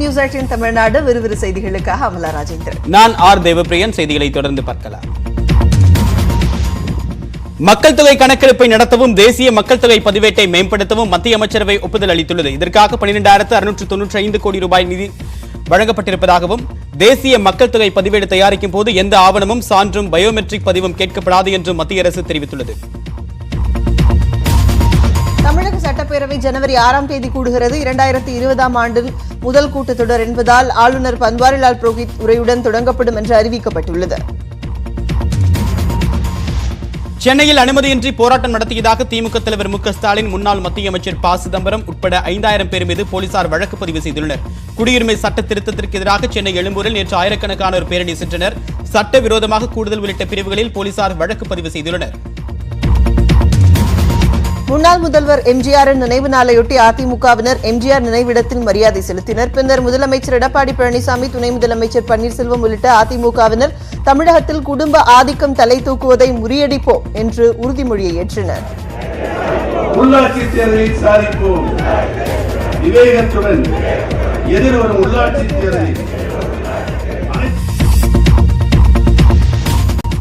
News 18 Tamil Nadu விறுவிறு செய்திகளுக்காக அமலா ராஜேந்திரன். நான் R Devapriyan. செய்திகளை தொடர்ந்து பார்க்கலாம். மக்கள் தொகை கணக்கெடுப்பை நடத்தவும் தேசிய மக்கள் தொகை பதிவேட்டை மேம்படுத்தவும் மத்திய அமைச்சரவை ஒப்புதல் அளித்துள்ளது. இதற்காக 12,695 கோடி ரூபாய் நிதி வழங்கப்பட்டிருப்பதாகவும் தேசிய மக்கள் தொகை பதிவேடு தயாரிக்கும் போது எந்த ஆவணமும் சான்றும் பயோமெட்ரிக் பதிவும் கேட்கப்படாது என்றும் மத்திய அரசு தெரிவித்துள்ளது. தமிழக சட்டப்பேரவை ஜனவரி 6ஆம் தேதி கூடுகிறது. 2020ஆம் ஆண்டில் முதல் கூட்டத்தொடர் என்பதால் ஆளுநர் பன்வாரிலால் புரோஹித் உரையுடன் தொடங்கப்படும் என்று அறிவிக்கப்பட்டுள்ளது. சென்னையில் அனுமதியின்றி போராட்டம் நடத்தியதாக திமுக தலைவர் மு.க. ஸ்டாலின், முன்னாள் மத்திய அமைச்சர் ப. சிதம்பரம் உட்பட 5000 பேர் மீது போலீசார் வழக்கு பதிவு செய்துள்ளனர். குடியுரிமை சட்ட திருத்தத்திற்கு எதிராக சென்னை எழும்பூரில் நேற்று ஆயிரக்கணக்கானோர் பேரணி சென்றனர். சட்டவிரோதமாக கூடுதல் உள்ளிட்ட பிரிவுகளில் போலீசார் வழக்கு பதிவு செய்துள்ளனர். முன்னாள் முதல்வர் எம்ஜிஆரின் நினைவு நாளையொட்டி அதிமுகவினர் எம்ஜிஆர் நினைவிடத்தில் மரியாதை செலுத்தினர். பின்னர் முதலமைச்சர் எடப்பாடி பழனிசாமி, துணை முதலமைச்சர் பன்னீர்செல்வம் உள்ளிட்ட அதிமுகவினர் தமிழகத்தில் குடும்ப ஆதிக்கம் தலை தூக்குவதை முறியடிப்போம் என்று உறுதிமொழியை ஏற்றனர். உள்ளாட்சி தேர்தலில் சாதிப்போம், விவேகத்துடன் எதிர்வரும் உள்ளாட்சி தேர்தலில்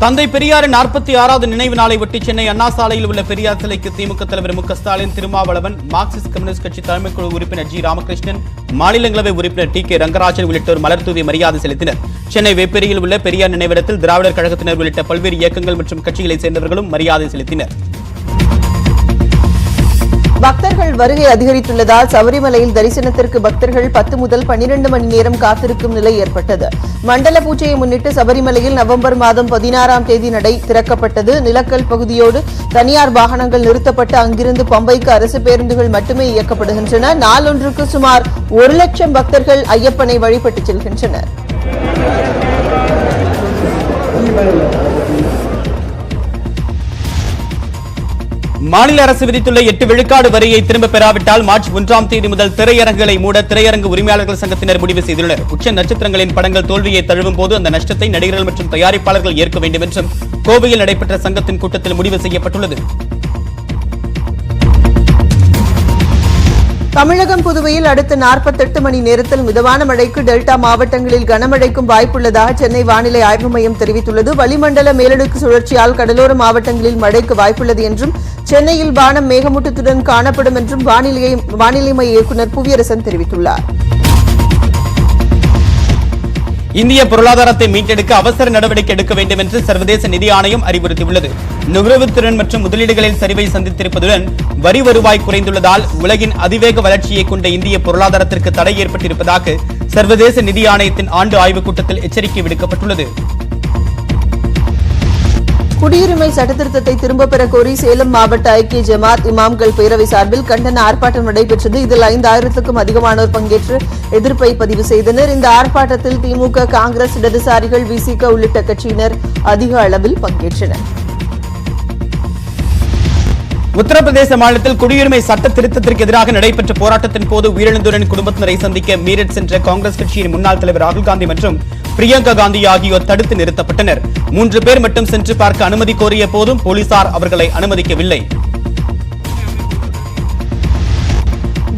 தந்தை பெரியாரின் 46வது நினைவு நாளை ஒட்டி சென்னை அண்ணா சாலையில் உள்ள பெரியார் சிலைக்கு திமுக தலைவர் மு.க. ஸ்டாலின், திருமாவளவன், மார்க்சிஸ்ட் கம்யூனிஸ்ட் கட்சி தலைமைக்குழு உறுப்பினர் ஜி. ராமகிருஷ்ணன், மாநிலங்களவை உறுப்பினர் டி. கே. ரங்கராஜன் உள்ளிட்டோர் மலர் தூவி மரியாதை செலுத்தினர். சென்னை வேப்பேரியில் உள்ள பெரியார் நினைவிடத்தில் திராவிடர் கழகத்தினர் உள்ளிட்ட பல்வேறு இயக்கங்கள் மற்றும் கட்சிகளைச் சேர்ந்தவர்களும் மரியாதை செலுத்தினர். பக்தர்கள் வருகை அதிகரித்துள்ளதால் சபரிமலையில் தரிசனத்திற்கு பக்தர்கள் 10 முதல் 12 மணி நேரம் காத்திருக்கும் நிலை ஏற்பட்டது. மண்டல பூஜையை முன்னிட்டு சபரிமலையில் நவம்பர் மாதம் 16ஆம் தேதி நடை திறக்கப்பட்டது. நிலக்கல் பகுதியோடு தனியார் வாகனங்கள் நிறுத்தப்பட்டு அங்கிருந்து பம்பைக்கு அரசு பேருந்துகள் மட்டுமே இயக்கப்படுகின்றன. நாளொன்றுக்கு சுமார் 1 லட்சம் பக்தர்கள் ஐயப்பனை வழிபட்டு செல்கின்றனர். மாநில அரசு விதித்துள்ள 8 விழுக்காடு வரியை திரும்ப பெறாவிட்டால் மார்ச் 1ஆம் தேதி முதல் திரையரங்குகளை மூட திரையரங்கு உரிமையாளர்கள் சங்கத்தினர் முடிவு செய்துள்ளனர். உச்ச நட்சத்திரங்களின் படங்கள் தோல்வியை தழுவும் போது அந்த நஷ்டத்தை நடிகர்கள் மற்றும் தயாரிப்பாளர்கள் ஏற்க வேண்டும் என்றும் கோவையில் நடைபெற்ற சங்கத்தின் கூட்டத்தில் முடிவு செய்யப்பட்டுள்ளது. தமிழகம், புதுவையில் அடுத்த 48 மணி நேரத்தில் மிதமான மழைக்கு டெல்டா மாவட்டங்களில் கனமழைக்கும் வாய்ப்புள்ளதாக சென்னை வானிலை ஆய்வு மையம் தெரிவித்துள்ளது. வளிமண்டல மேலடுக்கு சுழற்சியால் கடலோர மாவட்டங்களில் மழைக்கு வாய்ப்புள்ளது என்றும் சென்னையில் வானம் மேகமூட்டத்துடன் காணப்படும் என்றும் வானிலை மைய இயக்குநர் புவியரசன் தெரிவித்துள்ளார். இந்திய பொருளாதாரத்தை மீட்டெடுக்க அவசர நடவடிக்கை எடுக்க வேண்டும் என்று சர்வதேச நிதி ஆணையம் அறிவுறுத்தியுள்ளது. நுகர்வுத்திறன் மற்றும் முதலீடுகளில் சரிவை சந்தித்திருப்பதுடன் வரி வருவாய் குறைந்துள்ளதால் உலகின் அதிவேக வளர்ச்சியை கொண்ட இந்திய பொருளாதாரத்திற்கு தடை ஏற்பட்டிருப்பதாக சர்வதேச நிதி ஆணையத்தின் ஆண்டு ஆய்வுக் கூட்டத்தில் எச்சரிக்கை விடுக்கப்பட்டுள்ளது. குடியுரிமை சட்டத்திருத்தத்தை திரும்பப் பெற கோரி சேலம் மாவட்ட ஐக்கிய ஜமாத் இமாம்கள் பேரவை சார்பில் கண்டன ஆர்ப்பாட்டம் நடைபெற்றது. இதில் 5000க்கும் அதிகமானோர் பங்கேற்று எதிர்ப்பை பதிவு செய்தனர். இந்த ஆர்ப்பாட்டத்தில் திமுக, காங்கிரஸ், இடதுசாரிகள், விசிக உள்ளிட்ட கட்சியினர் அதிக அளவில் பங்கேற்றனர். உத்தரப்பிரதேச மாநிலத்தில் குடியுரிமை சட்ட திருத்தத்திற்கு எதிராக நடைபெற்ற போராட்டத்தின் போது உயிரிழந்தோரின் குடும்பத்தினரை சந்திக்க மீரட் சென்ற காங்கிரஸ் கட்சியின் முன்னாள் தலைவர் ராகுல் காந்தி மற்றும் பிரியங்கா காந்தி ஆகியோர் தடுத்து நிறுத்தப்பட்டனர். 3 பேர் மட்டும் சென்று பார்க்க அனுமதி கோரிய போதும் போலீசார் அவர்களை அனுமதிக்கவில்லை.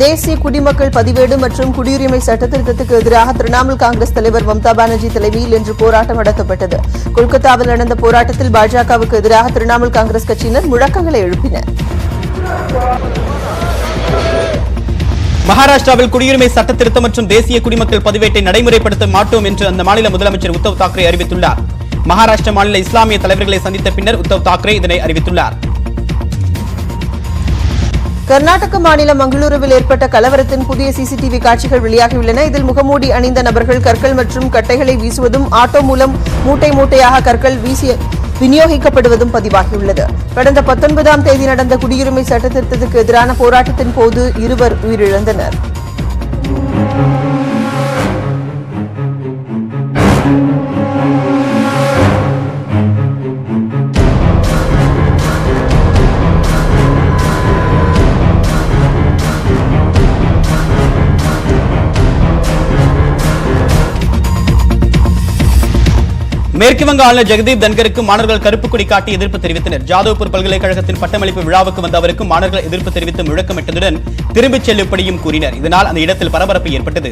தேசிய குடிமக்கள் பதிவேடு மற்றும் குடியுரிமை சட்டத்திருத்தத்துக்கு எதிராக திரிணாமுல் காங்கிரஸ் தலைவர் மம்தா பானர்ஜி தலைமையில் இன்று போராட்டம் நடத்தப்பட்டது. கொல்கத்தாவில் நடந்த போராட்டத்தில் பாஜகவுக்கு எதிராக திரிணாமுல் காங்கிரஸ் கட்சியினர் முழக்கங்களை எழுப்பினர். மகாராஷ்டிராவில் குடியுரிமை சட்ட திருத்தம் மற்றும் தேசிய குடிமக்கள் பதிவேட்டை நடைமுறைப்படுத்த மாட்டோம் என்று அந்த மாநில முதலமைச்சர் உத்தவ் தாக்கரே அறிவித்துள்ளார். மகாராஷ்டிர மாநில இஸ்லாமிய தலைவர்களை சந்தித்த பின்னர் உத்தவ் தாக்கரே இதனை அறிவித்துள்ளார். கர்நாடக மாநிலம் மங்களூருவில் ஏற்பட்ட கலவரத்தின் புதிய சிசிடிவி காட்சிகள் வெளியாகியுள்ளன. இதில் முகமூடி அணிந்த நபர்கள் கற்கள் மற்றும் கட்டைகளை வீசுவதும் ஆட்டோ மூலம் மூட்டை மூட்டையாக கற்கள் விநியோகிக்கப்படுவதும் பதிவாகியுள்ளது. கடந்த 19ஆம் தேதி நடந்த குடியுரிமை சட்டத்திருத்தத்துக்கு எதிரான போராட்டத்தின் போது 2 உயிரிழந்தனர். மேற்கு வங்க ஆளுநர் ஜெகதீப் தன்கருக்கு மாணவர்கள் கருப்பு கொடி காட்டி எதிர்ப்பு தெரிவித்தனர். ஜாதவ்பூர் பல்கலைக்கழகத்தின் பட்டமளிப்பு விழாவுக்கு வந்த அவருக்கு மாணவர்கள் எதிர்ப்பு தெரிவித்து முழக்கமிட்டதுடன் திரும்பிச் செல்லும்படியும் கூறினர். இதனால் அந்த இடத்தில் பரபரப்பு ஏற்பட்டது.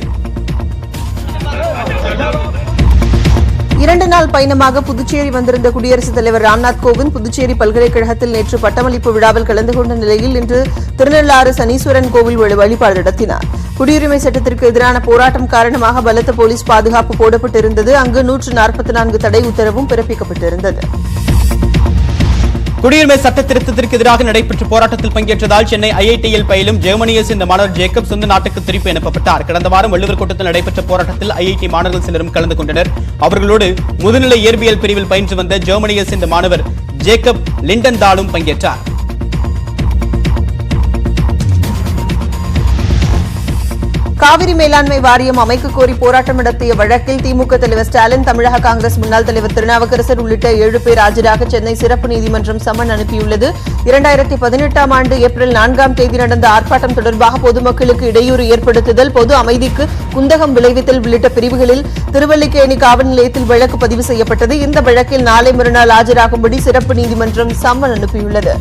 2 நாள் பயணமாக புதுச்சேரி வந்திருந்த குடியரசுத் தலைவர் ராம்நாத் கோவிந்த் புதுச்சேரி பல்கலைக்கழகத்தில் நேற்று பட்டமளிப்பு விழாவில் கலந்து கொண்ட நிலையில் இன்று திருநள்ளாறு சனீஸ்வரன் கோவில் வழிபாடு நடத்தினார். குடியுரிமை சட்டத்திற்கு எதிரான போராட்டம் காரணமாக பலத்த போலீஸ் பாதுகாப்பு போடப்பட்டிருந்தது. அங்கு 144 தடை உத்தரவும் பிறப்பிக்கப்பட்டிருந்தது. குடியுரிமை சட்ட திருத்தத்திற்கு எதிராக நடைபெற்ற போராட்டத்தில் பங்கேற்றதால் சென்னை ஐஐடியில் பயிலும் ஜெர்மனியை சேர்ந்த மாணவர் ஜேக்கப் சொந்த நாட்டுக்கு திருப்பி அனுப்பப்பட்டார். கடந்த வாரம் வள்ளுவர் கோட்டத்தில் நடைபெற்ற போராட்டத்தில் ஐஐடி மாணவர்கள் சிலரும் கலந்து கொண்டனர். அவர்களோடு முதுநிலை இயற்பியல் பிரிவில் பயின்று வந்த ஜெர்மனியை சேர்ந்த மாணவர் ஜேக்கப் லிண்டன்தாலும் பங்கேற்றார். காவிரி மேலாண்மை வாரியம் அமைக்க கோரி போராட்டம் நடத்திய வழக்கில் திமுக தலைவர் ஸ்டாலின், தமிழக காங்கிரஸ் முன்னாள் தலைவர் திருநாவுக்கரசர் உள்ளிட்ட 7 பேர் ஆஜராக சென்னை சிறப்பு நீதிமன்றம் சம்மன் அனுப்பியுள்ளது. 2018ஆம் ஆண்டு ஏப்ரல் 4ஆம் தேதி நடந்த ஆர்ப்பாட்டம் தொடர்பாக பொதுமக்களுக்கு இடையூறு ஏற்படுத்துதல், பொது அமைதிக்கு குந்தகம் விளைவித்தல் உள்ளிட்ட பிரிவுகளில் திருவல்லிக்கேணி காவல் நிலையத்தில் வழக்கு பதிவு செய்யப்பட்டது. இந்த வழக்கில் நாளை மறுநாள் ஆஜராகும்படி சிறப்பு நீதிமன்றம் சம்மன் அனுப்பியுள்ளது.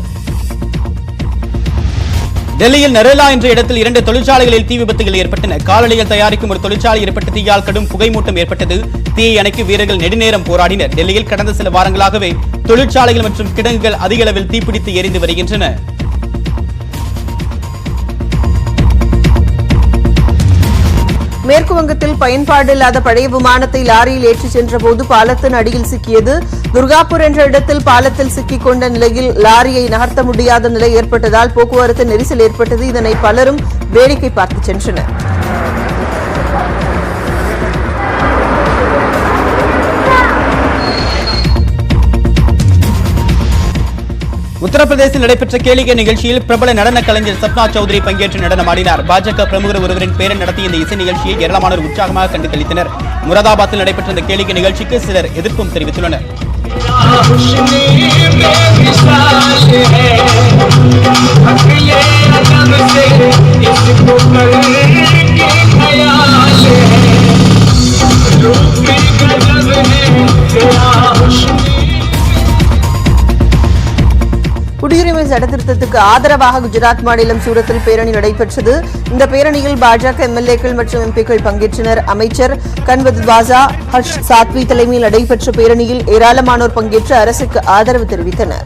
டெல்லியில் நரேலா என்ற இடத்தில் 2 தொழிற்சாலைகளில் தீ விபத்துகள் ஏற்பட்டன. காலணிகள் தயாரிக்கும் ஒரு தொழிற்சாலை ஏற்பட்ட தீயால் கடும் புகைமூட்டம் ஏற்பட்டது. தீயை அணைக்க வீரர்கள் நெடுநேரம் போராடினர். டெல்லியில் கடந்த சில வாரங்களாகவே தொழிற்சாலைகள் மற்றும் கிடங்குகள் அதிக அளவில் தீப்பிடித்து எரிந்து வருகின்றன. மேற்கு வங்கத்தில் பயன்பாடு இல்லாத பழைய விமானத்தை லாரியில் ஏற்றிச் சென்றபோது பாலத்தின் அடியில் சிக்கியது. துர்காபூர் என்ற இடத்தில் பாலத்தில் சிக்கிக் கொண்ட நிலையில் லாரியை நகர்த்த முடியாத நிலை ஏற்பட்டதால் போக்குவரத்து நெரிசல் ஏற்பட்டது. இதனை பலரும் வேடிக்கை பார்த்து சென்றனர். உத்தரப்பிரதேசத்தில் நடைபெற்ற கேளிக்கை நிகழ்ச்சியில் பிரபல நடன கலைஞர் சப்னா சௌத்ரி பங்கேற்று நடனமாடினார். பாஜக பிரமுகர் ஒருவரின் பேரன் நடத்திய இந்த இசை நிகழ்ச்சியை ஏராளமானோர் உற்சாகமாக கண்டுகளித்தனர். முராதாபாத்தில் நடைபெற்ற இந்த கேளிக்கை நிகழ்ச்சிக்கு சிலர் எதிர்ப்பும் தெரிவித்துள்ளனர். குடியுரிமை சட்டத்திருத்தத்துக்கு ஆதரவாக குஜராத் மாநிலம் சூரத்தில் பேரணி நடைபெற்றது. இந்த பேரணியில் பாஜக எம்எல்ஏக்கள் மற்றும் எம்பிக்கள் பங்கேற்றனர். அமைச்சர் கன்வத்வாசா ஹர்ஷ் சாத்வி தலைமையில் நடைபெற்ற பேரணியில் ஏராளமானோர் பங்கேற்று அரசுக்கு ஆதரவு தெரிவித்தனர்.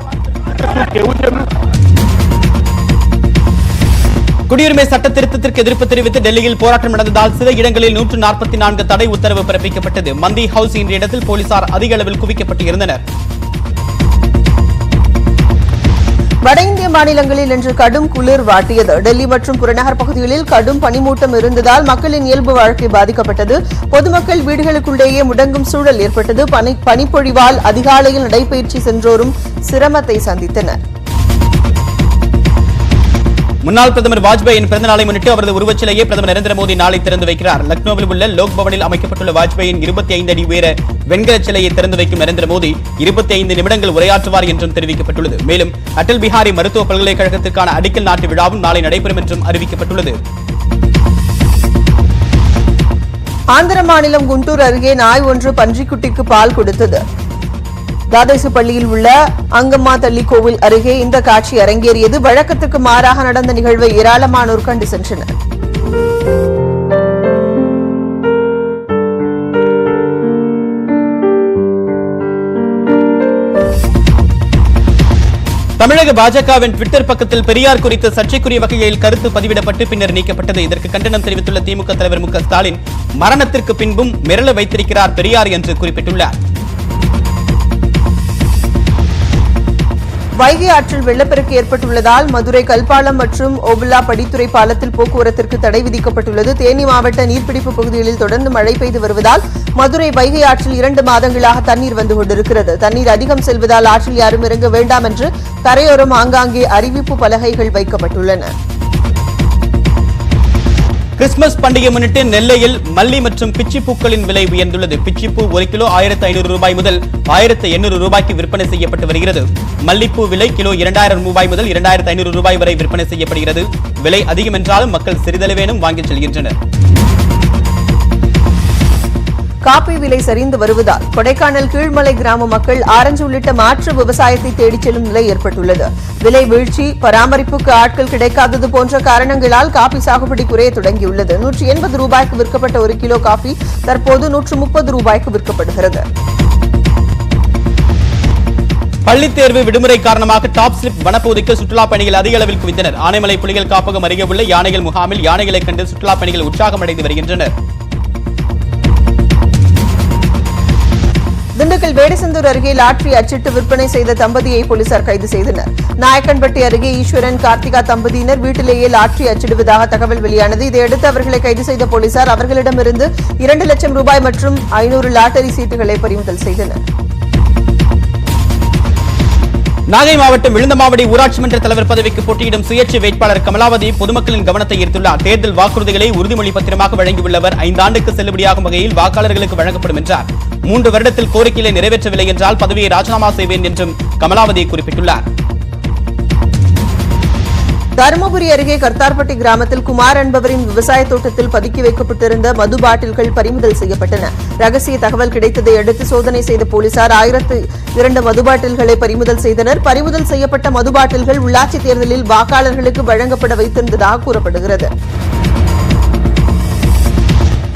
குடியுரிமை சட்ட திருத்தத்திற்கு எதிர்ப்பு தெரிவித்து டெல்லியில் போராட்டம் நடந்ததால் சில இடங்களில் 144 தடை உத்தரவு பிறப்பிக்கப்பட்டது. மந்தி ஹவுஸ் என்ற இடத்தில் போலீசார் அதிக அளவில் குவிக்கப்பட்டு இருந்தனர். வட இந்திய மாநிலங்களில் இன்று கடும் குளிர் வாட்டியது. டெல்லி மற்றும் புறநகர் பகுதிகளில் கடும் பனிமூட்டம் இருந்ததால் மக்களின் இயல்பு வாழ்க்கை பாதிக்கப்பட்டது. பொதுமக்கள் வீடுகளுக்குள்ளேயே முடங்கும் சூழல் ஏற்பட்டது. பனிப்பொழிவால் அதிகாலையில் நடைபயிற்சி சென்றோரும் சிரமத்தை சந்தித்தனர். முன்னாள் பிரதமர் வாஜ்பாயின் பிறந்த நாளை முன்னிட்டு அவரது உருவச்சிலையை பிரதமர் நரேந்திர மோடி நாளை திறந்து வைக்கிறார். லக்னோவில் உள்ள லோக் பவனில் அமைக்கப்பட்டுள்ள வாஜ்பாயின் 25 அடி உயர வெண்கல சிலையை திறந்து வைக்கும் நரேந்திர மோடி 25 நிமிடங்கள் உரையாற்றுவார் என்றும் தெரிவிக்கப்பட்டுள்ளது. மேலும் அடல் பிஹாரி மருத்துவ பல்கலைக்கழகத்திற்கான அடிக்கல் நாட்டு விழாவும் நாளை நடைபெறும் என்றும் அறிவிக்கப்பட்டுள்ளது. ஆந்திர மாநிலம் குண்டூர் அருகே நாய் ஒன்று பன்றிக்குட்டிக்கு பால் கொடுத்தது. தாதேசு பள்ளியில் உள்ள அங்கம்மா தள்ளி கோவில் அருகே இந்த காட்சி அரங்கேறியது. வழக்கத்துக்கு மாறாக நடந்த நிகழ்வை ஏராளமானோர் கண்டு சென்றனர். தமிழக பாஜகவின் ட்விட்டர் பக்கத்தில் பெரியார் குறித்து சர்ச்சைக்குரிய வகையில் கருத்து பதிவிடப்பட்டு பின்னர் நீக்கப்பட்டது. இதற்கு கண்டனம் தெரிவித்துள்ள திமுக தலைவர் மு.க. ஸ்டாலின், மரணத்திற்கு பின்பும் மிரள வைத்திருக்கிறார் பெரியார் என்று குறிப்பிட்டுள்ளார். வைகை ஆற்றில் வெள்ளப்பெருக்கு ஏற்பட்டுள்ளதால் மதுரை கல்பாலம் மற்றும் ஓபுலா படித்துறை பாலத்தில் போக்குவரத்திற்கு தடை விதிக்கப்பட்டுள்ளது. தேனி மாவட்ட நீர்பிடிப்பு பகுதிகளில் தொடர்ந்து மழை பெய்து வருவதால் மதுரை வைகை ஆற்றில் 2 மாதங்களாக தண்ணீர் வந்து கொண்டிருக்கிறது. தண்ணீர் அதிகம் செல்வதால் ஆற்றில் யாரும் இறங்க வேண்டாம் என்று கரையோரம் ஆங்காங்கே அறிவிப்பு பலகைகள் வைக்கப்பட்டுள்ளன. கிறிஸ்துமஸ் பண்டிகை முன்னிட்டு நெல்லையில் மல்லி மற்றும் பிச்சி பூக்களின் விலை உயர்ந்துள்ளது. பிச்சிப்பூ 1 கிலோ 1500 ரூபாய் முதல் 1800 ரூபாய்க்கு விற்பனை செய்யப்பட்டு வருகிறது. மல்லிப்பூ விலை கிலோ 2000 ரூபாய் முதல் 2500 ரூபாய் வரை விற்பனை செய்யப்படுகிறது. விலை அதிகம் என்றாலும் மக்கள் சிறிதளவேனும் வாங்கிச் செல்கின்றனர். காபி விலை சரிந்து வருவதால் கொடைக்கானல் கீழ்மலை கிராம மக்கள் ஆரஞ்சு உள்ளிட்ட மாற்று விவசாயத்தை தேடிச் செல்லும் நிலை ஏற்பட்டுள்ளது. விலை வீழ்ச்சி, பராமரிப்புக்கு ஆட்கள் கிடைக்காதது போன்ற காரணங்களால் காபி சாகுபடி குறைய தொடங்கியுள்ளது. 180 ரூபாய்க்கு விற்கப்பட்ட 1 கிலோ காபி தற்போது 130 ரூபாய்க்கு விற்கப்படுகிறது. பள்ளித் தேர்வு விடுமுறை காரணமாக டாப் ஸ்லிப் வனப்பகுதிக்கு சுற்றுலா பயணிகள் அதிக அளவில் குவிந்தனர். ஆனைமலை புலிகள் காப்பகம் அருகே உள்ள யானைகள் முகாமில் யானைகளை கண்டு சுற்றுலா பயணிகள் உற்சாகமடைந்து வருகின்றனர். திண்டுக்கல் வேடசந்தூர் அருகே லாட்டரி அச்சிட்டு விற்பனை செய்த தம்பதியை போலீசார் கைது செய்தனர். நாயக்கன்பட்டி அருகே ஈஸ்வரன் கார்த்திகா தம்பதியினர் வீட்டிலேயே லாட்டரி அச்சிடுவதாக தகவல் வெளியானது. இதையடுத்து அவர்களை கைது செய்த போலீசார் அவர்களிடமிருந்து 2 லட்சம் ரூபாய் மற்றும் 500 லாட்டரி சீட்டுகளை பறிமுதல் செய்தனர். நாகை மாவட்டம் விழுந்தமாவடி ஊராட்சி மன்ற தலைவர் பதவிக்கு போட்டியிடும் சுயேட்சை வேட்பாளர் கமலாவதி பொதுமக்களின் கவனத்தை ஈர்த்துள்ளார். தேர்தல் வாக்குறுதிகளை உறுதிமொழி பத்திரமாக வழங்கியுள்ளவர் 5 ஆண்டுக்கு செல்லுபடியாகும் வகையில் வாக்காளர்களுக்கு வழங்கப்படும் என்றார். 3 வருடத்தில் கோரிக்கைகளை நிறைவேற்றவில்லை என்றால் பதவியை ராஜினாமா செய்வேன் என்றும் கமலாவதி குறிப்பிட்டுள்ளார். தருமபுரி அருகே கர்த்தார்பட்டி கிராமத்தில் குமார் என்பவரின் விவசாய தோட்டத்தில் பதுக்கி வைக்கப்பட்டிருந்த மது பாட்டில்கள் பறிமுதல் செய்யப்பட்டன. ரகசிய தகவல் கிடைத்ததை அடுத்து சோதனை செய்த போலீசார் 1002 மது பாட்டில்களை பறிமுதல் செய்தனர். பறிமுதல் செய்யப்பட்ட மது பாட்டில்கள் உள்ளாட்சி தேர்தலில் வாக்காளர்களுக்கு வழங்கப்பட வைத்திருந்ததாக கூறப்படுகிறது.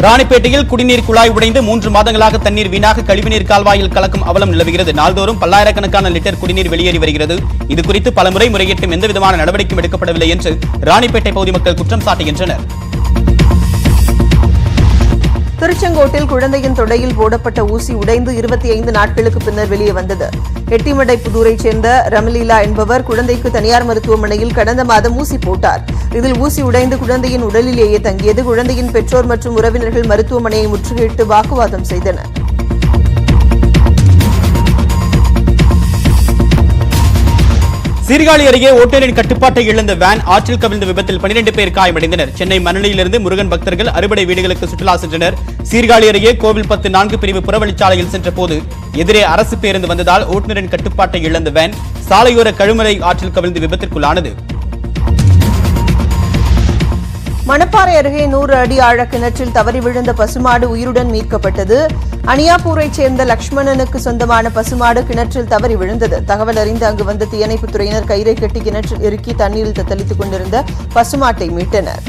ராணிப்பேட்டையில் குடிநீர் குழாய் உடைந்து 3 மாதங்களாக தண்ணீர் வீணாக கழிவுநீர் கால்வாயில் கலக்கும் அவலம் நிலவுகிறது. நாள்தோறும் பல்லாயிரக்கணக்கான லிட்டர் குடிநீர் வெளியேறி வருகிறது. இதுகுறித்து பலமுறை முறையிட்டும் எந்தவிதமான நடவடிக்கையும் எடுக்கப்படவில்லை என்று ராணிப்பேட்டை பகுதி மக்கள் குற்றம் சாட்டுகின்றனர். திருச்செங்கோட்டில் குழந்தையின் தொடையில் போடப்பட்ட ஊசி உடைந்து 25 நாட்களுக்கு பின்னர் வெளியே வந்தது. எட்டிமடைப்புதூரைச் சேர்ந்த ரமலீலா என்பவர் குழந்தைக்கு தனியார் மருத்துவமனையில் கடந்த மாதம் ஊசி போட்டார். இதில் ஊசி உடைந்து குழந்தையின் உடலிலேயே தங்கியது. குழந்தையின் பெற்றோர் மற்றும் உறவினர்கள் மருத்துவமனையை முற்றுகையிட்டு வாக்குவாதம் செய்தனர். சீர்காழி அருகே ஓட்டுநரின் கட்டுப்பாட்டை இழந்த வேன் ஆற்றில் கவிழ்ந்த விபத்தில் 12 பேர் காயமடைந்தனர். சென்னை மணலியிலிருந்து முருகன் பக்தர்கள் அறுபடை வீடுகளுக்கு சுற்றுலா சென்றனர். சீர்காழி அருகே கோவில் 10 4 பிரிவு புறவழிச்சாலையில் சென்றபோது எதிரே அரசு பேருந்து வந்ததால் ஓட்டுநரின் கட்டுப்பாட்டை இழந்த வேன் சாலையோர கழுமலை ஆற்றில் கவிழ்ந்து விபத்திற்குள்ளானது. மணப்பாறை அருகே 100 அடி ஆழ கிணற்றில் தவறி விழுந்த பசுமாடு உயிருடன் மீட்கப்பட்டது. அணியாப்பூரைச் சேர்ந்த லட்சுமணனுக்கு சொந்தமான பசுமாடு கிணற்றில் தவறி விழுந்தது. தகவல் அறிந்து அங்கு வந்த தீயணைப்புத் துறையினர் கயிறை கட்டி கிணற்றில் இறுக்கி தண்ணீரில் தத்தளித்துக் கொண்டிருந்த பசுமாட்டை மீட்டனர்.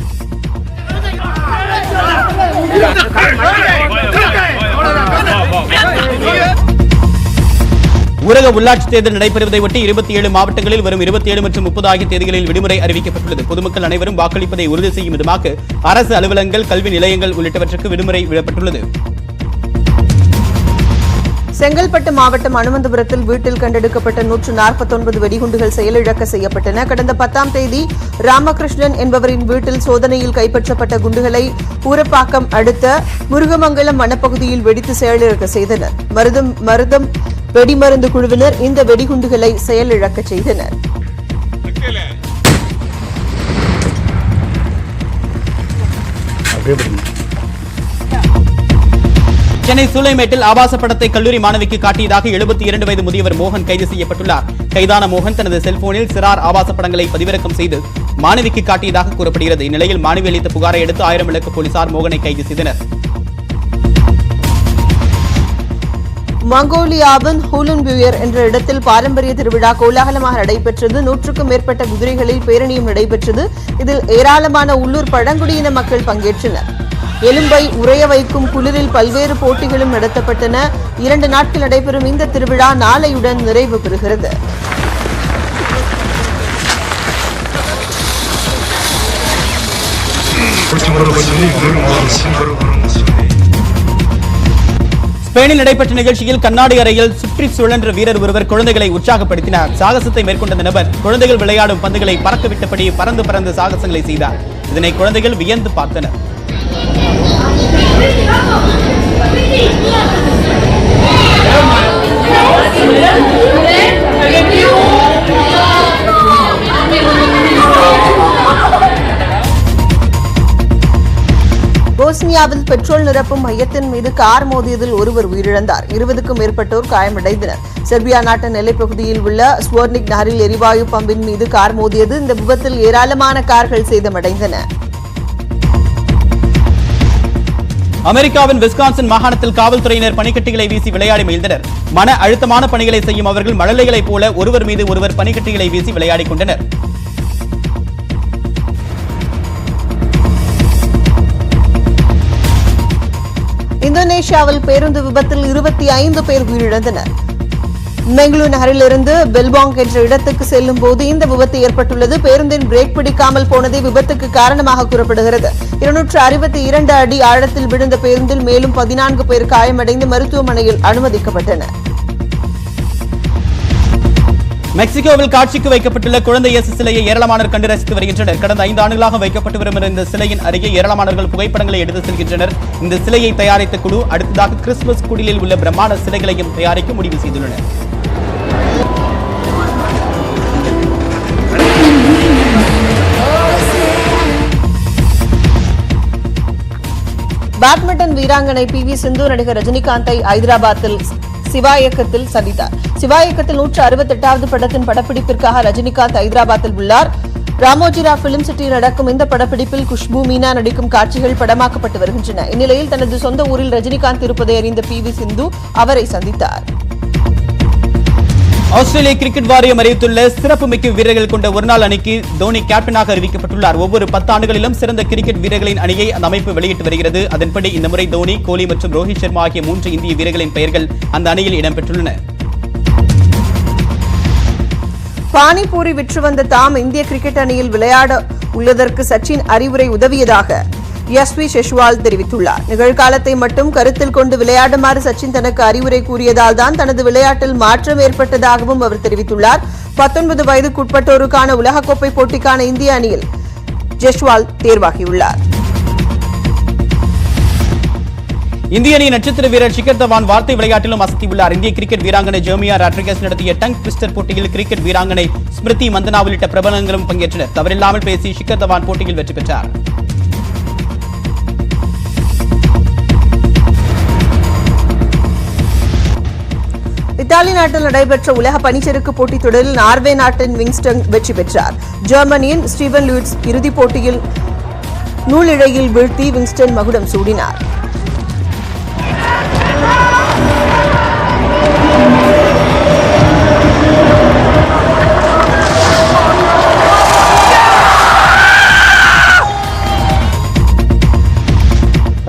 ஊரக உள்ளாட்சி தேர்தல் நடைபெறுவதை ஒட்டி 27 மாவட்டங்களில் வரும் 27 மற்றும் 30 ஆகிய தேதிகளில் விடுமுறை அறிவிக்கப்பட்டுள்ளது. பொதுமக்கள் அனைவரும் வாக்களிப்பதை உறுதி செய்யும் விதமாக அரசு அலுவலகங்கள், கல்வி நிலையங்கள் உள்ளிட்டவற்றுக்கு விடுமுறை விடப்பட்டுள்ளது. செங்கல்பட்டு மாவட்டம் அனுமந்தபுரத்தில் வீட்டில் கண்டெடுக்கப்பட்ட 149 வெடிகுண்டுகள் செயலிழக்க செய்யப்பட்டன. கடந்த 10ஆம் தேதி ராமகிருஷ்ணன் என்பவரின் வீட்டில் சோதனையில் கைப்பற்றப்பட்ட குண்டுகளை ஊரப்பாக்கம் அடுத்த முருகமங்கலம் வனப்பகுதியில் வெடித்து செயலிழக்க செய்தனர். மருதம் வெடிமருந்து குழுவினர் இந்த வெடிகுண்டுகளை செயலிழக்க செய்தனர். சென்னை சூளைமேட்டில் ஆபாச படத்தை கல்லூரி மாணவிக்கு காட்டியதாக 72 வயது முதியவர் மோகன் கைது செய்யப்பட்டுள்ளார். கைதான மோகன் தனது செல்போனில் சிறார் ஆபாச படங்களை பதிவிறக்கம் செய்து மாணவிக்கு காட்டியதாக கூறப்படுகிறது. இந்நிலையில் மாணவி அளித்த புகாரை அடுத்து 1000 விளக்கு போலீசார் மோகனை கைது செய்தனர். மங்கோலியாவின் ஹூலுன்பியூயர் என்ற இடத்தில் பாரம்பரிய திருவிழா கோலாகலமாக நடைபெற்றது. 100க்கும் மேற்பட்ட குதிரைகளில் பேரணியும் நடைபெற்றது. இதில் ஏராளமான உள்ளூர் பழங்குடியின மக்கள் பங்கேற்றனர். எலும்பை உறைய வைக்கும் குளிரில் பல்வேறு போட்டிகளும் நடத்தப்பட்டன. 2 நாட்கள் நடைபெறும் இந்த திருவிழா நாளையுடன் நிறைவு பெறுகிறது. ஸ்பெயினில் நடைபெற்ற நிகழ்ச்சியில் கண்ணாடி அறையில் சுற்றி சுழன்ற வீரர் ஒருவர் குழந்தைகளை உற்சாகப்படுத்தினார். சாகசத்தை மேற்கொண்ட நபர் குழந்தைகள் விளையாடும் பந்துகளை பறக்கவிட்டபடி பறந்து சாகசங்களை செய்தார். இதனை குழந்தைகள் வியந்து பார்த்தனர். போஸ்னியாவில் பெட்ரோல் நிரப்பும் மையத்தின் மீது கார் மோதியதில் ஒருவர் உயிரிழந்தார். 20க்கும் மேற்பட்டோர் காயமடைந்தனர். செர்பியா நாட்டின் எல்லைப்பகுதியில் உள்ள ஸ்வோர்னிக் நகரில் எரிவாயு பம்பின் மீது கார் மோதியது. இந்த விபத்தில் ஏராளமான கார்கள் சேதமடைந்தன. அமெரிக்காவின் விஸ்கான்சன் மாகாணத்தில் காவல்துறையினர் பனிக்கட்டிகளை வீசி விளையாடி மகிழ்ந்தனர். மன அழுத்தமான பணிகளை செய்யும் அவர்கள் மழலைகளைப் போல ஒருவர் மீது ஒருவர் பனிக்கட்டிகளை வீசி விளையாடிக் கொண்டனர். இந்தோனேஷியாவில் பேருந்து விபத்தில் 25 பேர் உயிரிழந்தனர். பெங்களூரு நகரிலிருந்து பெல்பாங் என்ற இடத்துக்கு செல்லும் போது இந்த விபத்து ஏற்பட்டுள்ளது. பேருந்தின் பிரேக் பிடிக்காமல் போனதே விபத்துக்கு காரணமாக கூறப்படுகிறது. 262 அடி ஆழத்தில் விழுந்த பேருந்தில் மேலும் 14 பேர் காயமடைந்து மருத்துவமனையில் அனுமதிக்கப்பட்டனர். மெக்சிகோவில் காட்சிக்கு வைக்கப்பட்டுள்ள குழந்தை இயேசு சிலையை ஏராளமானோர் கண்டு ரசித்து வருகின்றனர். கடந்த 5 ஆண்டுகளாக வைக்கப்பட்டு வரும் இந்த சிலையின் அருகே ஏராளமானவர்கள் புகைப்படங்களை எடுத்து செல்கின்றனர். இந்த சிலையை தயாரித்த குழு அடுத்ததாக கிறிஸ்துமஸ் குடிலில் உள்ள பிரம்மாண்ட சிலைகளையும் தயாரிக்க முடிவு செய்துள்ளனர். பேட்மிண்டன் வீராங்கனை PV சிந்து நடிகர் ரஜினிகாந்தை ஐதராபாத்தில் சிவா இயக்கத்தில் சந்தித்தார். சிவா இயக்கத்தில் 168வது படத்தின் படப்பிடிப்பிற்காக ரஜினிகாந்த் ஐதராபாத்தில் உள்ளார். ராமோஜிராவ் பிலிம் சிட்டியில் நடக்கும் இந்த படப்பிடிப்பில் குஷ்பு மீனா நடிக்கும் காட்சிகள் படமாக்கப்பட்டு வருகின்றன. இந்நிலையில் தனது சொந்த ஊரில் ரஜினிகாந்த் இருப்பதை அறிந்த PV சிந்து அவரை சந்தித்தார். ஆஸ்திரேலிய கிரிக்கெட் வாரியம் அறிவித்துள்ள சிறப்புமிக்க வீரர்கள் கொண்ட ஒருநாள் அணிக்கு தோனி கேப்டனாக அறிவிக்கப்பட்டுள்ளார். ஒவ்வொரு 10 ஆண்டுகளிலும் சிறந்த கிரிக்கெட் வீரர்களின் அணியை அந்த அமைப்பு வெளியிட்டு வருகிறது. அதன்படி இந்த முறை தோனி, கோலி மற்றும் ரோஹித் சர்மா ஆகிய 3 இந்திய வீரர்களின் பெயர்கள் அந்த அணியில் இடம்பெற்றுள்ளன. பானிபூரி விற்று வந்த தாம் இந்திய கிரிக்கெட் அணியில் விளையாட உள்ளதற்கு சச்சின் அறிவுரை உதவியதாக எஸ்வி செஷ்வால் தெரிவித்துள்ளார். நிகழ்காலத்தை மட்டும் கருத்தில் கொண்டு விளையாடுமாறு சச்சின் தனக்கு அறிவுரை கூறியதால் தான் தனது விளையாட்டில் மாற்றம் ஏற்பட்டதாகவும் அவர் தெரிவித்துள்ளார். 19 வயதுக்குட்பட்டோருக்கான உலகக்கோப்பை போட்டிக்கான இந்திய அணியில் ஜெஷ்வால் தேர்வாகியுள்ளார். இந்திய அணி நட்சத்திர வீரர் ஷிகர் தவான் வார்த்தை விளையாட்டிலும் அசத்தியுள்ளார். இந்திய கிரிக்கெட் வீராங்கனை ஜெர்மியா ராட்ரிகஸ் நடத்திய டங் ட்விஸ்டர் போட்டியில் கிரிக்கெட் வீராங்கனை ஸ்மிருதி மந்தனா உள்ளிட்ட பிரபலங்களும் பங்கேற்றனர். தவறில்லாமல் பேசி ஷிகர் தவான் போட்டியில் வெற்றி பெற்றார். இத்தாலி நாட்டில் நடைபெற்ற உலக பனிச்சறுக்கு போட்டித் தொடரில் நார்வே நாட்டின் விங்ஸ்டன் வெற்றி பெற்றார். ஜெர்மனியின் ஸ்டீவன் லூட்ஸ் இறுதிப் போட்டியில் நூலிழையில் வீழ்த்தி விங்ஸ்டன் மகுடம் சூடினார்.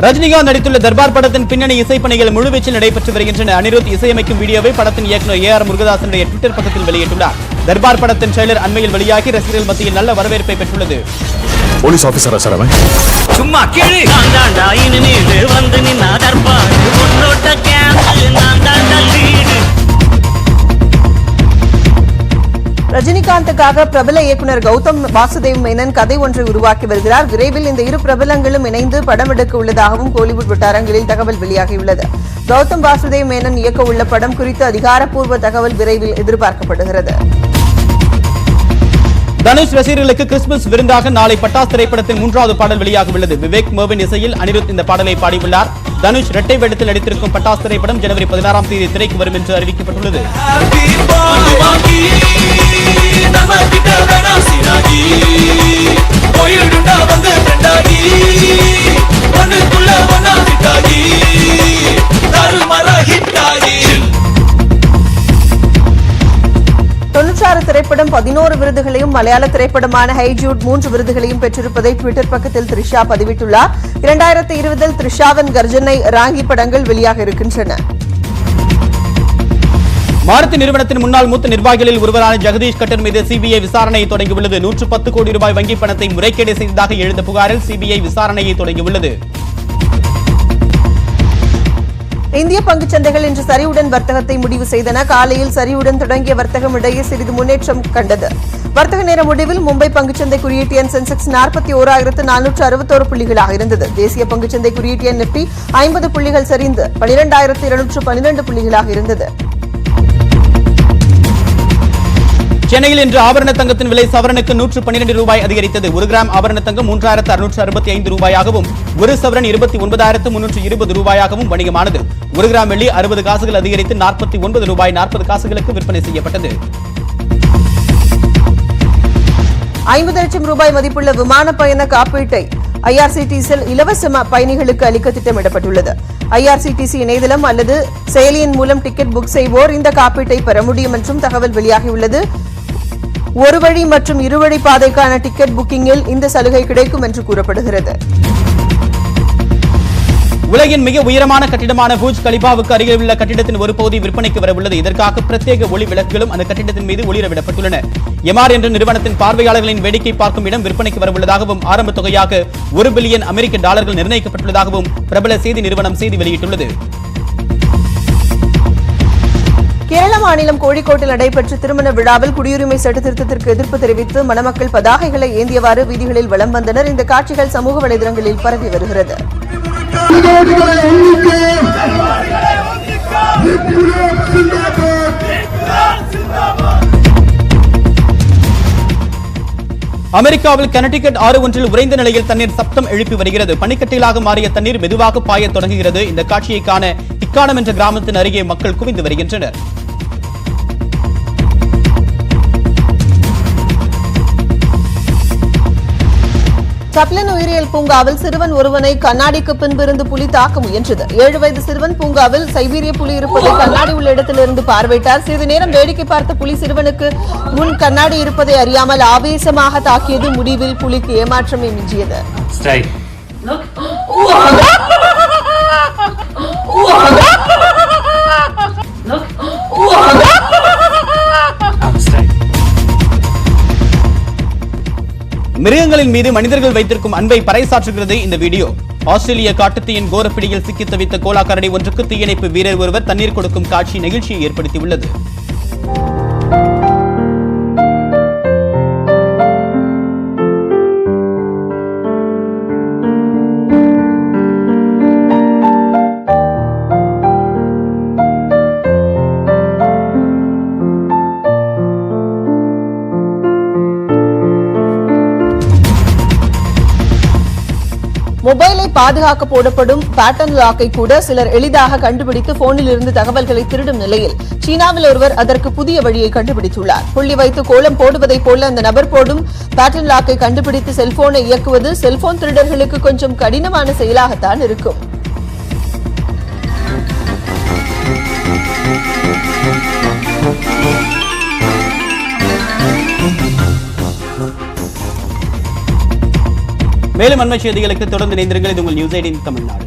ரஜினிகாந்த் நடித்துள்ள தர்பார் படத்தின் பின்னணி இசைப்பணிகள் முழுவீச்சில் நடைபெற்று வருகின்றன. அனிருத் இசையமைக்கும் வீடியோவை படத்தின் இயக்குநர் AR முருகதாசனுடைய ட்விட்டர் பக்கத்தில் வெளியிட்டுள்ளார். தர்பார் படத்தின் ட்ரெய்லர் அண்மையில் வெளியாகி ரசிகர்கள் மத்தியில் நல்ல வரவேற்பை பெற்றுள்ளது. போலீஸ் ஆபீசரா சார் அவன்? சும்மா கேளு. நான் தாண்டா இனிமேல் வந்து நின்னா தர்பார் உன்னோட கேங்கு நான் தாண்டா லீடு. ரஜினிகாந்துக்காக பிரபல இயக்குநர் கௌதம் வாசுதேவ் மேனன் கதை ஒன்றை உருவாக்கி வருகிறார். விரைவில் இந்த இரு பிரபலங்களும் இணைந்து படம் எடுக்க உள்ளதாகவும் கோலிவுட் வட்டாரங்களில் தகவல் வெளியாகியுள்ளது. கௌதம் வாசுதேவ் மேனன் இயக்க உள்ள படம் குறித்து அதிகாரப்பூர்வ தகவல் விரைவில் எதிர்பார்க்கப்படுகிறது. தனுஷ் ரசிகர்களுக்கு கிறிஸ்துமஸ் விருந்தாக நாளை பட்டாஸ் திரைப்படத்தின் 3வது பாடல் வெளியாக உள்ளது. விவேக் மர்வின் இசையில் அனிருத் இந்த பாடலை பாடியுள்ளார். தனுஷ் இரட்டை வேடத்தில் நடித்திருக்கும் பட்டாஸ் திரைப்படம் ஜனவரி 16ஆம் தேதி திரைக்கு வரும் என்று அறிவிக்கப்பட்டுள்ளது. திரைப்படம் 11 விருதுகளையும், மலையாள திரைப்படமான ஹைஜூட் 3 விருதுகளையும் பெற்றிருப்பதை ட்விட்டர் பக்கத்தில் த்ரிஷா பதிவிட்டுள்ளார். 2020 த்ரிஷாவின் கர்ஜனை, ராங்கி படங்கள் வெளியாக இருக்கின்றன. மாருதி நிறுவனத்தின் முன்னாள் மூத்த நிர்வாகிகளில் ஒருவரான ஜெகதீஷ் கட்டர் மீது சிபிஐ விசாரணையை தொடங்கியுள்ளது. 110 கோடி ரூபாய் வங்கிப் பணத்தை முறைகேடு செய்ததாக எழுந்த புகாரில் சிபிஐ விசாரணையை தொடங்கியுள்ளது. இந்திய பங்குச் சந்தைகள் இன்று சரிவுடன் வர்த்தகத்தை முடிவு செய்தன. காலையில் சரிவுடன் தொடங்கிய வர்த்தகம் இடையே சிறிது முன்னேற்றம் கண்டது. வர்த்தக நேர முடிவில் மும்பை பங்குச்சந்தை குறியீட்டு எண் சென்செக்ஸ் 41,461 புள்ளிகளாக இருந்தது. தேசிய பங்குச்சந்தை குறியீட்டு எண் நிப்டி 50 புள்ளிகள் சரிந்து 12,212 புள்ளிகளாக இருந்தது. சென்னையில் இன்று ஆபரண தங்கத்தின் விலை சவரனுக்கு 112 ரூபாய் அதிகரித்தது. 1 கிராம் ஆபரண தங்கம் 3,665 ரூபாயாகவும், 1 சவரன் 29,320 ரூபாயாகவும் வணிகமானது. 1 கிராம் வெள்ளி 60 காசுகள் அதிகரித்து 49 ரூபாய் 40 காசுகளுக்கு விற்பனை செய்யப்பட்டது. 50 லட்சம் ரூபாய் மதிப்புள்ள விமான பயண காப்பீட்டை IRCTC இலவச பயணிகளுக்கு அளிக்க திட்டமிடப்பட்டுள்ளது. IRCTC இணையதளம் அல்லது செயலியின் மூலம் டிக்கெட் புக் செய்வோர் இந்த காப்பீட்டை பெற முடியும் என்றும் தகவல் வெளியாகியுள்ளது. ஒரு வழி மற்றும் இருவழி பாதைக்கான டிக்கெட் புக்கிங்கில் இந்த சலுகை கிடைக்கும் என்று கூறப்படுகிறது. உலகின் மிக உயரமான கட்டிடமான பூஜ் கலிபாவுக்கு அருகில் உள்ள கட்டிடத்தின் ஒரு பகுதி விற்பனைக்கு வர உள்ளது. இதற்காக பிரத்யேக ஒளி விளக்குகளும் அந்த கட்டிடத்தின் மீது ஒளிரவிடப்பட்டுள்ளன. எம்ஆர் என்ற நிறுவனத்தின் பார்வையாளர்களின் வேடிக்கை பார்க்கும் இடம் விற்பனைக்கு வர உள்ளதாகவும் ஆரம்ப தொகையாக $1 பில்லியன் நிர்ணயிக்கப்பட்டுள்ளதாகவும் பிரபல செய்தி நிறுவனம் செய்தி வெளியிட்டுள்ளது. கேரள மாநிலம் கோழிக்கோட்டில் நடைபெற்ற திருமண விழாவில் குடியுரிமை சட்ட திருத்தத்திற்கு எதிர்ப்பு தெரிவித்து மணமக்கள் பதாகைகளை ஏந்தியவாறு வீதிகளில் வலம் வந்தனர். இந்த காட்சிகள் சமூக வலைதளங்களில் பரவி வருகிறது. அமெரிக்காவில் கனடிகட் ஆறு ஒன்றில் உறைந்த நிலையில் தண்ணீர் சப்தம் எழுப்பி வருகிறது. பனிக்கட்டிலாக மாறிய தண்ணீர் மெதுவாக பாயத் தொடங்குகிறது. இந்த காட்சியை காண இக்கானம் என்ற கிராமத்தின் அருகே மக்கள் குவிந்து வருகின்றனர். டப்ளின் உயிரியல் பூங்காவில் சிறுவன் ஒருவனை கண்ணாடிக்கு பின்பிருந்து புலி தாக்க முயன்றது. 7 வயது சிறுவன் பூங்காவில் சைபீரிய புலி இருப்பதை கண்ணாடி உள்ள இடத்திலிருந்து பார்வையிட்டார். சிறிது நேரம் வேடிக்கை பார்த்த புலி சிறுவனுக்கு முன் கண்ணாடி இருப்பதை அறியாமல் ஆவேசமாக தாக்கியது. முடிவில் புலிக்கு ஏமாற்றமே மிஞ்சியது. மிருகங்களின் மீது மனிதர்கள் வைத்திருக்கும் அன்பை பறைசாற்றுகிறது இந்த வீடியோ. ஆஸ்திரேலிய காட்டுத்தீயின் கோரப்பிடியில் சிக்கி தவித்த கோலா கரடி ஒன்றுக்கு தீயணைப்பு வீரர் ஒருவர் தண்ணீர் கொடுக்கும் காட்சி நெகிழ்ச்சியை ஏற்படுத்தியுள்ளது. மொபைலை பாதுகாக்க போடப்படும் பேட்டர்ன் லாக்கை கூட சிலர் எளிதாக கண்டுபிடித்து போனில் இருந்து தகவல்களை திருடும் நிலையில் சீனாவில் ஒருவர் அதற்கு புதிய வழியை கண்டுபிடித்துள்ளார். புள்ளி வைத்து கோலம் போடுவதைப் போல அந்த நபர் போடும் பேட்டர்ன் லாக்கை கண்டுபிடித்து செல்போனை இயக்குவது செல்போன் திருடர்களுக்கு கொஞ்சம் கடினமான செயலாகத்தான் இருக்கும். மேலும் அண்மை செய்திகளுக்கு தொடர்ந்து இணைந்திருங்கள். இது உங்கள் நியூஸ் 18 தமிழ்நாடு.